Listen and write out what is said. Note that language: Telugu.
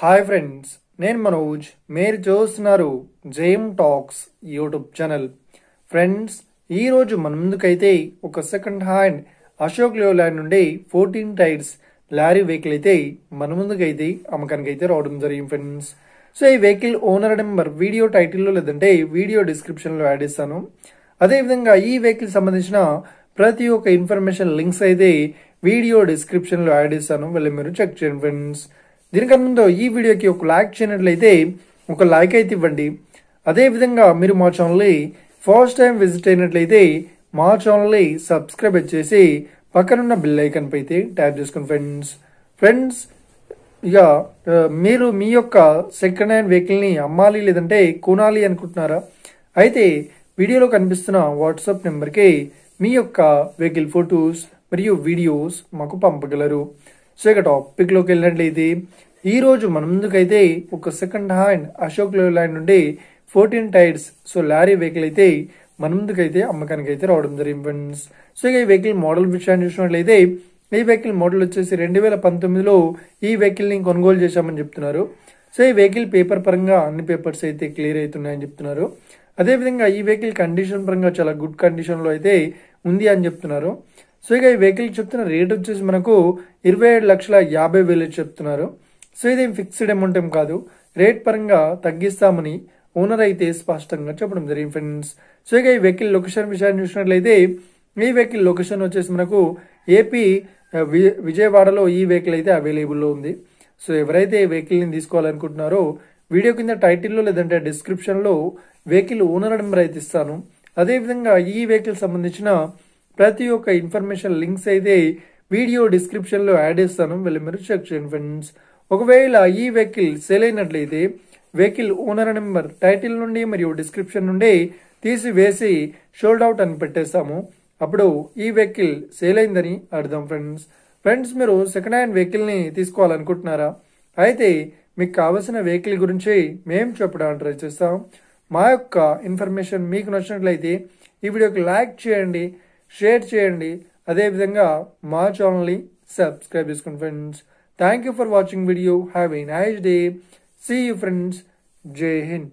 హాయ్ ఫ్రెండ్స్, నేను మనోజ్. మీరు చూస్తున్నారు జేమ్ టాక్స్ యూట్యూబ్ ఛానల్. ఫ్రెండ్స్, ఈరోజు మన ముందుకైతే ఒక సెకండ్ హ్యాండ్ అశోక్ లేలాండ్ నుండి 14 టైర్స్ లారీ వెహికల్ అయితే మన ముందుకైతే అమ్మకానికి అయితే రావడం జరిగింది ఫ్రెండ్స్. సో ఈ వెహికల్ ఓనర్ నెంబర్ వీడియో టైటిల్లో లేదంటే వీడియో డిస్క్రిప్షన్లో యాడ్ ఇస్తాను. అదేవిధంగా ఈ వెహికల్ సంబంధించిన ప్రతి ఒక్క ఇన్ఫర్మేషన్ లింక్స్ అయితే వీడియో డిస్క్రిప్షన్లో యాడ్ ఇస్తాను, వెళ్ళి మీరు చెక్ చేయండి ఫ్రెండ్స్. దీనికన్నా ముందు ఈ వీడియోకి ఒక లైక్ చేయనట్లయితే ఒక లైక్ అయితే ఇవ్వండి. అదేవిధంగా మీరు మా ఛానల్ని ఫస్ట్ టైం విజిట్ అయినట్లయితే మా ఛానల్ని సబ్స్క్రైబ్ చేసి పక్కనున్న బెల్ ఐకాన్ పై అయితే ట్యాప్ చేసుకోండి ఫ్రెండ్స్. ఇక మీరు మీ యొక్క సెకండ్ హ్యాండ్ వెహికల్ని అమ్మాలి లేదంటే కొనాలి అనుకుంటున్నారా? అయితే వీడియోలో కనిపిస్తున్న వాట్సాప్ నెంబర్కి మీ యొక్క వెహికల్ ఫొటోస్ మరియు వీడియోస్ మాకు పంపగలరు. సో ఇక టాపిక్లోకి వెళ్ళినట్లయితే ఈరోజు మన ముందుకైతే ఒక సెకండ్ హ్యాండ్ అశోక్ లేలాండ్ నుండి 14 టైర్స్ లారీ వెహికల్ అయితే మన ముందుకైతే అమ్మకానికి అయితే రావడం జరిగింది ఫ్రెండ్స్. సో ఇక ఈ వెహికల్ మోడల్ విషయాన్ని చూసినట్లయితే ఈ వెహికల్ మోడల్ వచ్చేసి 2019లో ఈ వెహికల్ ని కొనుగోలు చేశామని చెప్తున్నారు. సో ఈ వెహికల్ పేపర్ పరంగా అన్ని పేపర్స్ అయితే క్లియర్ అవుతున్నాయని చెప్తున్నారు. అదేవిధంగా ఈ వెహికల్ కండిషన్ పరంగా చాలా గుడ్ కండిషన్ లో అయితే ఉంది అని చెప్తున్నారు. సో ఇక ఈ వెహికల్ చెప్తున్న రేట్ వచ్చేసి మనకు 27,50,000 చెప్తున్నారు. సో ఇది ఫిక్స్డ్ అమౌంట్ ఏం కాదు, రేట్ పరంగా తగ్గిస్తామని ఓనర్ అయితే స్పష్టంగా చెప్పడం జరిగింది ఫ్రెండ్స్. సో ఇక ఈ వెహికల్ లొకేషన్ విషయాన్ని చూసినట్లయితే ఈ వెహికల్ లొకేషన్ వచ్చేసి మనకు ఏపీ విజయవాడలో ఈ వెహికల్ అయితే అవైలబుల్లో ఉంది. సో ఎవరైతే ఈ వెహికల్ ని తీసుకోవాలనుకుంటున్నారో వీడియో కింద టైటిల్లో లేదంటే డిస్క్రిప్షన్లో వెహికల్ ఓనర్ నెంబర్ అయితే ఇస్తాను. అదేవిధంగా ఈ వెహికల్ సంబంధించిన ప్రతి ఒక్క ఇన్ఫర్మేషన్ లింక్స్ అయితే వీడియో డిస్క్రిప్షన్లో యాడ్ చేస్తాను, వెళ్ళి మీరు చెక్ చేయండి ఫ్రెండ్స్. ఒకవేళ ఈ వెహికల్ సేల్ అయినట్లయితే వెహికల్ ఓనర్ నెంబర్ టైటిల్ నుండి మరియు డిస్క్రిప్షన్ నుండి తీసివేసి షోల్డ్ అవుట్ అని పెట్టేస్తాము. అప్పుడు ఈ వెహికల్ సేల్ అయిందని అర్థం ఫ్రెండ్స్. మీరు సెకండ్ హ్యాండ్ వెహికల్ ని తీసుకోవాలనుకుంటున్నారా? అయితే మీకు కావలసిన వెహికల్ గురించి మేము చెప్పడానికి ట్రై చేస్తాం. మా యొక్క ఇన్ఫర్మేషన్ మీకు నచ్చినట్లయితే ఈ వీడియోకి లైక్ చేయండి, షేర్ చేయండి. అదేవిధంగా మా ఛానల్ని సబ్స్క్రైబ్ చేసుకోండి friends. Thank you for watching video. Have a nice day. See you friends. Jai Hind.